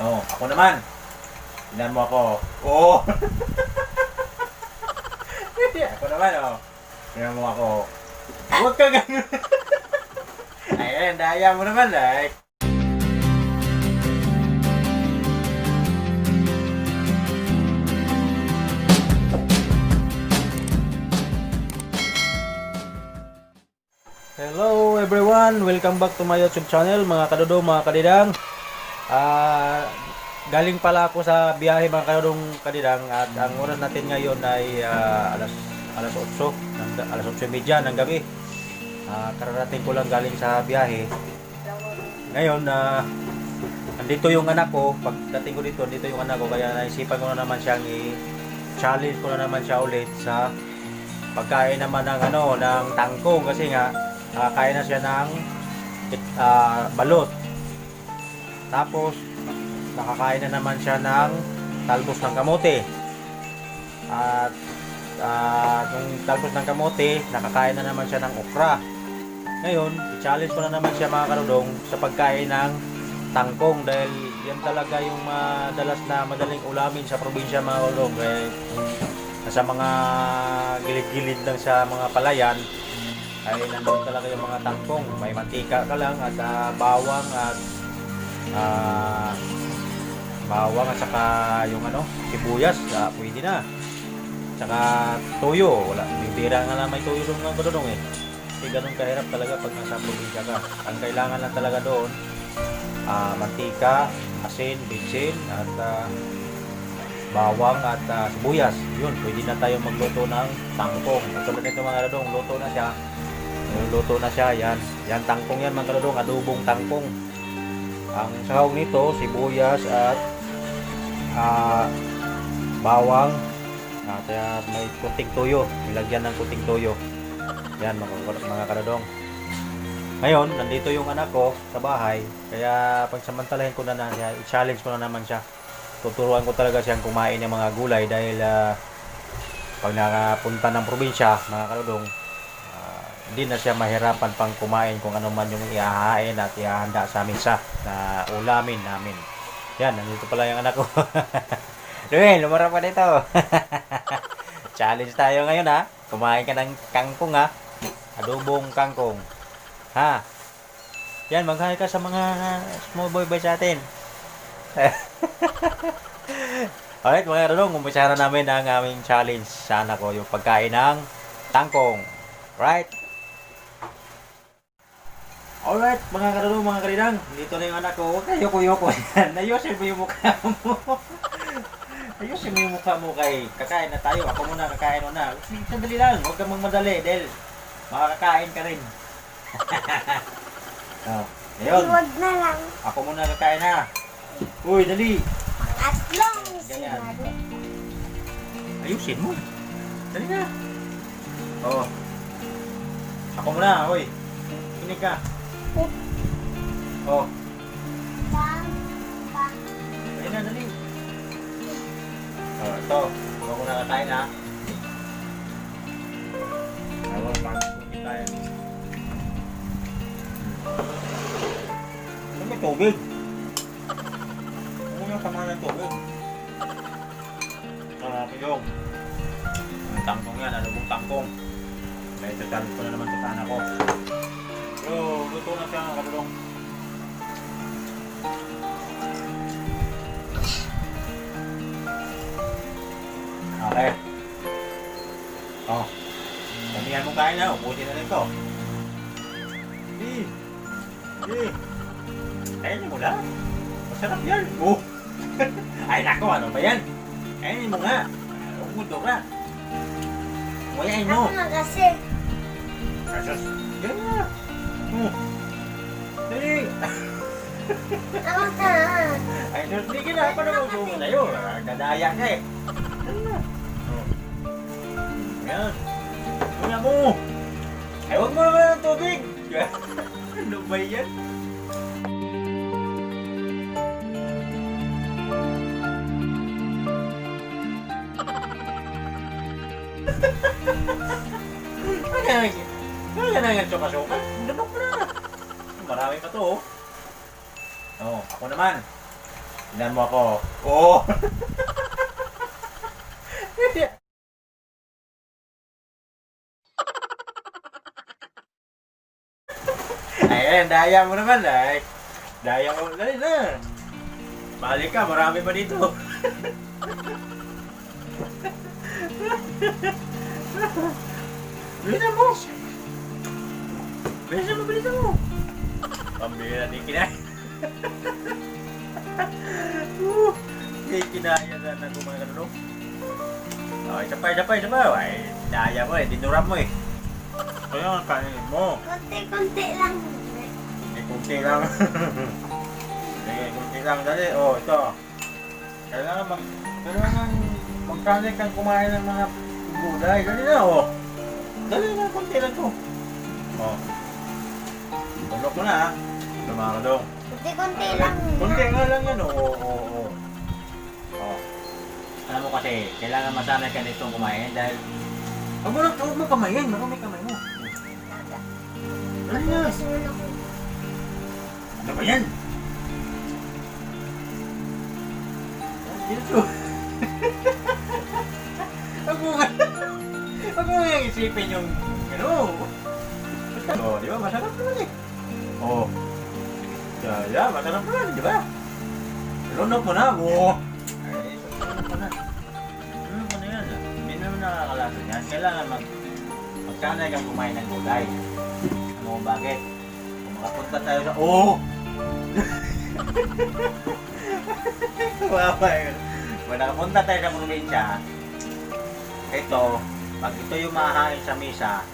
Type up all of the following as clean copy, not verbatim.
Oh, ako naman. Tingnan mo ako. Oo. Ako naman, oh. Tingnan mo ako. Huwag ka ganun. Ayan, daya mo naman, ay. Hello everyone, welcome back to my YouTube channel mga kadodo, mga kadidang. Galing pala ako sa biyahe mga kadodong kadidang at ang oras natin ngayon ay alas 8, alas 8:30 ng gabi. Kararating ko lang galing sa biyahe. Ngayon, andito yung anak ko. Pagdating ko dito, andito yung anak ko, kaya naisipan ko na naman siyang i-challenge ko na naman siya ulit sa pagkain naman ng ng tangkong kasi nga kaya na siya ng balot. Tapos nakakain na naman siya ng talbos ng kamote. At yung talbos ng kamote, nakakain na naman siya ng okra. Ngayon, i-challenge ko na naman siya mga karudong sa pagkain ng tangkong dahil yan talaga yung madalas na madaling ulamin sa probinsya mga karudong. Sa mga gilid-gilid lang sa mga palayan ay nandoon talaga yung mga tangkong. May mantika ka lang at bawang at saka yung sibuyas, pwede na. Saka toyo, wala. Bibira nga lang may toyo doon mga kadudong eh. Kasi ganun kahirap talaga pag nasa probinsya ka. Ang kailangan lang talaga doon, mantika, asin, bitsin, at bawang at sibuyas. Yun, pwede na tayo magluto ng tangkong. Tulad nito mga kadudong, luto na siya. Luto na siya, yan tangkong yan mga kadudong, adobong tangkong. Ang sahog nito, sibuyas at bawang at may kunting toyo, nilagyan ng kunting toyo. Yan mga kadudong. Ngayon, nandito yung anak ko sa bahay, kaya pagsamantalahin ko na siya, i-challenge ko na naman siya. Tuturuan ko talaga siyang kumain ng mga gulay dahil pag nakapunta ng probinsya mga kadudong, hindi na siya mahirapan pang kumain kung ano man yung ihahain at ihahanda sa misa na ulamin namin. Yan, nandito pala yung anak ko. Ruel, lumarap ka dito. Challenge tayo ngayon ha. Kumain ka ng kangkong ha. Adobong kangkong. Ha? Yan, mag-hi ka sa mga small boy sa atin. Alright mga kadudong, umpisa na namin ang aming challenge sa anak ko, yung pagkain ng tangkong. Right? Alright, mga kadudong, mga kalidang, dito na yung anak ko. Huwag kayo kuyoko yan. Ayusin mo yung mukha mo. Ayusin mo yung mukha mo kay kakain na tayo. Ako muna kakain na. Sandali lang, huwag kang magmadali dahil makakakain ka rin. Ayun. Huwag na lang. Ako muna kakain na. Uy, dali. At long Ganyan. Ayusin mo. Dali na. Oh. Ako muna, uy. Kinig ka. Oh. Ayun na, dali. Oh, ito. Huwag ko nakakain ha. Ayun, pang-tubig tayo. Ano may tubig? Ano yung kamahan ng tubig? Kiyong. Ang tangkong yan, adobong tangkong. May challenge ko na naman sa sana ko. Pero, luto na siya mga kadulong. Okay. Oh. Damihan mong kain na. Ubusin na nito. Kainin mo lang. Masarap yan. Oh. Ay nako, ano ba yan? Kainin mo nga. Umuto ka. Wayain mo. Ako na kasi. Asus. Yan na. Dali. Ako na. Ay, sus. Sige na. Paano mo sumo na yun? Dadaya ka eh. Dali na. Yan. Muna mo. Ay, huwag mo naman ng tubig. Ano ba yan? Kaya na yan suka-suka. Lunok na. Marami pa to oh. Oh, ako naman. Tingnan mo ako. Oo! Ayan, daya mo naman ay. Daya mo. Dali na. Balik ka, marami pa dito. Bilisan mo. Bilisan mo. Pambira ni kinaya. Hindi kinaya na kumain ka nung. Oh, isa pa. Ay, daya mo eh. Dinuram mo eh. Kaya nga kainin mo. Konti-konti lang. Kunti lang. Sige, kunti lang. Dali. Oh, ito. Kailangan magsanay kang kumain ng mga gulay. Dali na, oh. Dali na, kunti lang to. Oh. Tulog mo na, ha. Lumakadong. Konti-konti lang. Kunti nga lang yan, oh. Oh. Alam mo kasi, kailangan masanay ka nitong kumain dahil huwag mo kamayin. Marami kamay mo. Dali na. Kasunod ako. Ano ba yan? Dito. Huwag mo nga isipin yung ano. Oh, di ba? Masarap naman eh. Oh. Yeah, masarap naman, di ba? Lunok mo na. Oh. Ay, lunok mo na. Lunok mo na yan. Hindi naman nakakalasa yan. Kailangan magsanay kang kumain ng gulay. Ano kung bakit? Kung makapunta tayo sa... Oh! Wawa yun. Kung nakapunta tayo sa probinsya, ito, pag ito yung mahahain sa misa,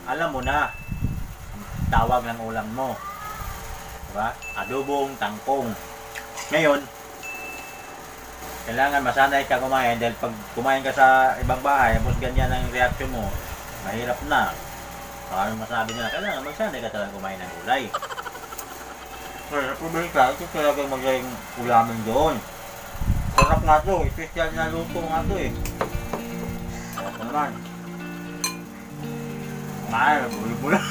alam mo na, ang tawag ng ulam mo. Diba? Adobong tangkong. Ngayon, kailangan masanay ka kumain dahil pag kumain ka sa ibang bahay, tapos ganyan ang reaksyon mo, mahirap na. Baka masabi nila, kailangan magsanay ka talaga kumain ng gulay. Kaya probinsya, ito talagang magiging ulamin doon. Sarap nga to, special na luto nga to eh. Sarap naman. Ay, buli-bula.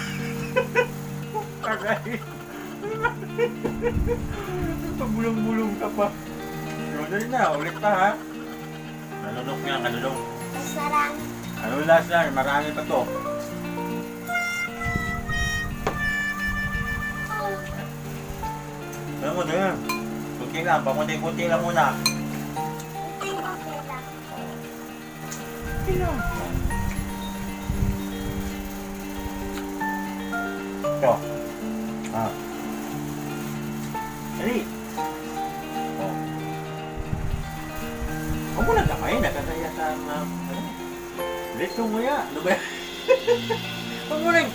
Kagay. Pabulong-bulong ka pa. So, dali na, ulit pa ha. Nalunok niya, kanulong. Masarang. Ano last lang, marami pa to. Alam mo na yan. Kunti lang, pakunti-kunti lang muna. Konti-konti lang. Kunti lang. Ito. Ah. Dali. Oh. Huwag mo na kamay, nakasaya sa mga... Lito mo ya. Ano ba yan? Huwag mo rin.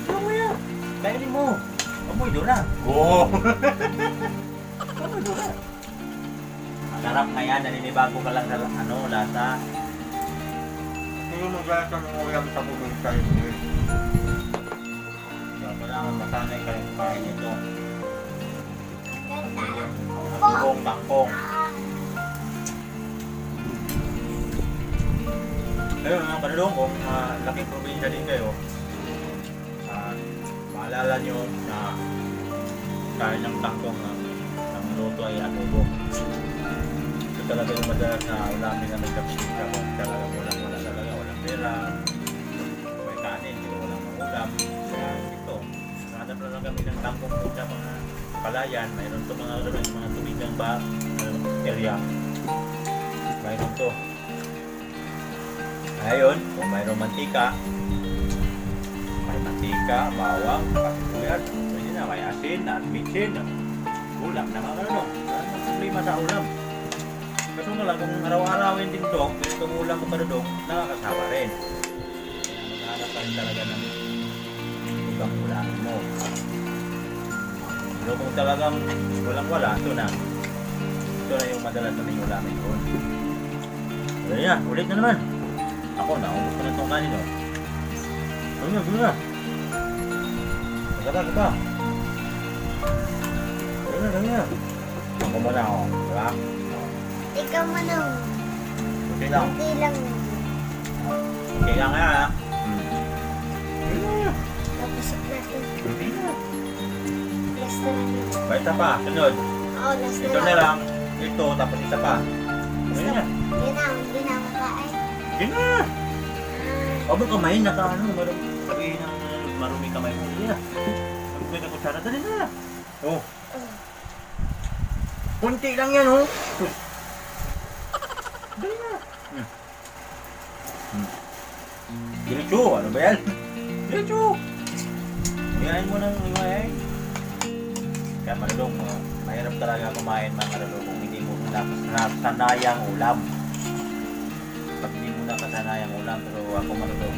Huwag mo ya. Kainin mo. Amoy doon na. Oo. Amoy doon na. Masarap na yan. Naninibago ka lang sa lasa. Hindi mo maglasa ng ulam sa bubong tayo. So, kailangan masanay ka rin kain ito. Bubong, tangkong. Ayun mga kanulong, kung laking probinsya din kayo, maalala nyo na kain ng tangkong ng luto ay adobo. Ito talaga yung madalas na ulamin na nagkapsika kung talaga wala talaga, walang pera, may kanin, hindi walang ulam. Kaya ito, hanap na lang kami ng tangkong po sa mga palayan, mayroon ito mga tubigang area. Mayroon ito. Ngayon, kung mayroong mantika, bawang, pasibuyas, pwede na, may asin, at bitsin, ulam na mga ano, ang problema sa ulam. Kaso nga lang, kung araw-arawin din ito, itong ulam mo kadudok, nakakasawa rin. Kaya maghanap ka rin talaga ng ibang ulam mo. Pero kung talagang walang-wala, ito na. Ito na yung madalas namin ulamin doon. Pero yan, ulit na naman. Ako na, ubos ko na itong kanin o. Gawin na. Magkata ka. Gawin na. Ako mo na o. Diba? Ikaw manong. Kunti lang. Konti lang. Kunti lang nga ha. Tapos natin. Kunti na. Last na natin. Baita pa, sunod. Oh, last Ito na lang. Ito, tapos isa pa. Ayun na. Hindi na makain. Yun na. O ba kamay na ka, ano, sabihin ng marumi kamay mo. Hindi na. Sabi ko kutsara, dali na. Oh. Kunti lang yan, oh. Dali na. Diretso, ano ba yan? Diretso. Hiyain mo ng hiyain. Kaya malulong, mahirap talaga kumain mga kalulong kung hindi mo nakasanayang ulam. Pag hindi mo nakasanayang ulam, pero ako malulong,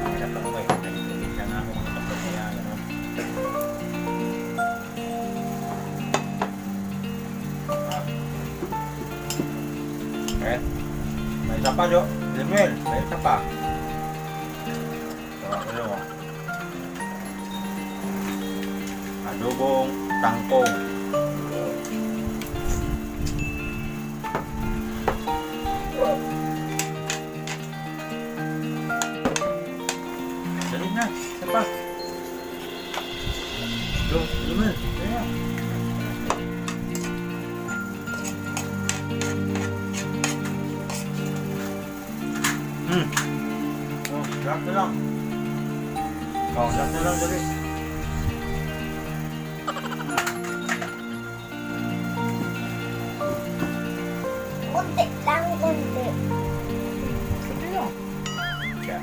mahirap lang ako eh. Nagpipinsa nga ako mga kapag kaya gano'n. Okay. May isa pa, Jo. Lemuel, may isa pa. So, ano mo? Adobong tangkong. Dali na, isa pa. Jo, Lemuel, dali na. Oh, lahat na lang. Oh, lahat na lang, dali. Kunti lang, kunti. Kunti lang. Siya.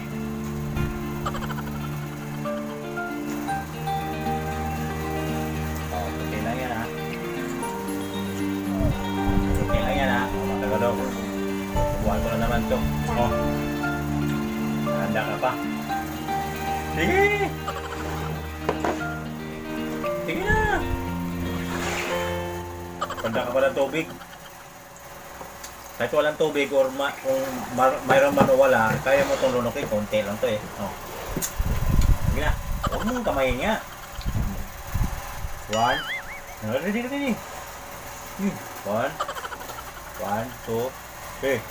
Oh, kunti lang yan, ha? Kunti lang yan, ha? Oh, matagalo. Subuhan ko na naman to. Oh. Handa ka pa. Sige! Sige na! Handa ka pa ng tubig. Kahit walang tubig or kung mayroon man o wala, kaya mo itong lunukin. Konti lang to eh. Oh. Sige na. Huwag mong kamayin nga. 1. Ready. 1. 1, 2, 3.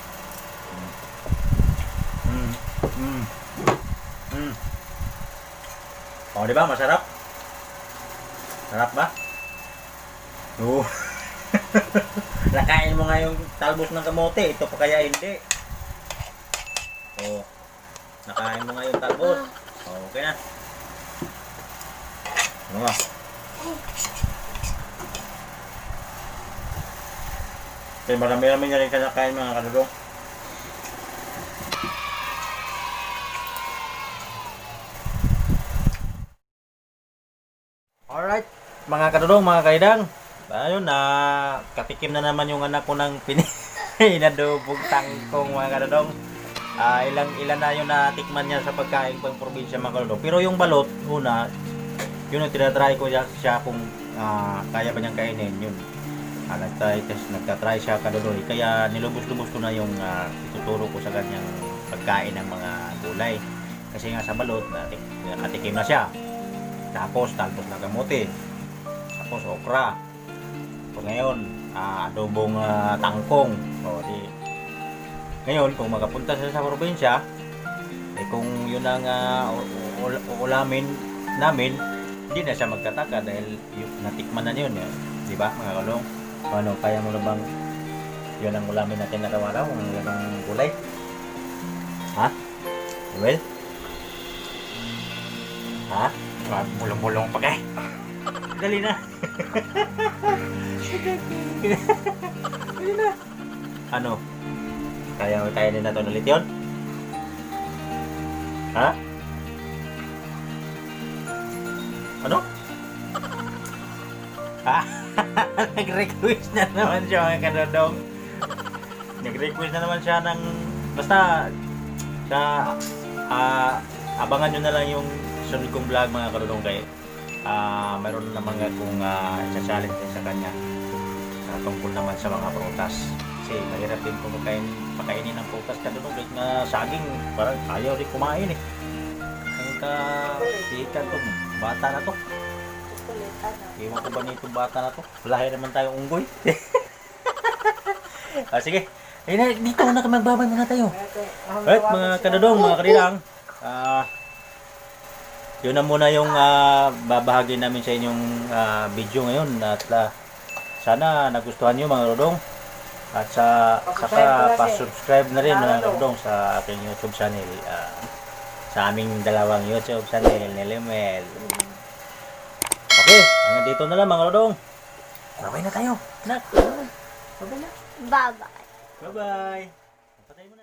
Oh, di ba? Masarap? Sarap ba? Oo. Nakain mo nga yung talbos ng kamote. Ito pa kaya hindi. Oh. Nakain mo nga yung talbos. Oh, okay na. Ano ba? Okay, marami-rami na rin ka nakain mga kalulong. Alright, mga kadudong, mga kaidang. Ayun na, katikim na naman yung anak ko ng pinadobog tangkong mga kadudong. Ilan na yung natikman niya sa pagkain pang probinsya mga kadudong. Pero yung balot, una, yun yung tinatry ko siya kung kaya ba niyang kainin. Yun, nagtatry siya kadudong. Kaya nilubos-lubos ko na yung ituturo ko sa kanyang pagkain ng mga gulay. Kasi nga sa balot, nakatikim na siya. Tapos talbos na kamote. Tapos okra. Tapos ngayon, adobong tangkong. O di ngayon kung magapunta siya sa probinsya, eh kung yun ang ulamin namin, hindi na siya magtataka dahil natikman na yun, di ba mga kalong? Ano, kaya mo na bang yun ang ulamin natin araw-araw, ang gulay? Ha? Well? Ha? Bulong-bulong pa kay. Dali na. Dali na. Ano? Kaya kainin na ito ulit yun? Ha? Ano? Ha? Nag-request na naman siya mga kadodong. Nag-request na naman siya ng basta sa abangan nyo na lang yung sunod kong vlog mga kadudong kay mayroon naman akong isa-challenge din sa kanya tungkol naman sa mga prutas kasi mahirap din kung pakainin ng prutas kadudong kahit na saging parang ayaw rin kumain eh hanggang to bata na to iwan ko ba nito bata na to lahi naman tayong unggoy sige dito na magbabay muna tayo alright mga kadudong mga kadilang yun na muna yung babahagi namin sa inyong video ngayon at sana nagustuhan nyo mga Rodong. At saka pa-subscribe na rin mga Rodong sa aking YouTube channel. Sa aming dalawang YouTube channel ni Lemel. Okay, hanggang dito na lang mga Rodong. Babay na tayo. Nak, babay na. Bye-bye. Bye-bye. Patay mo na.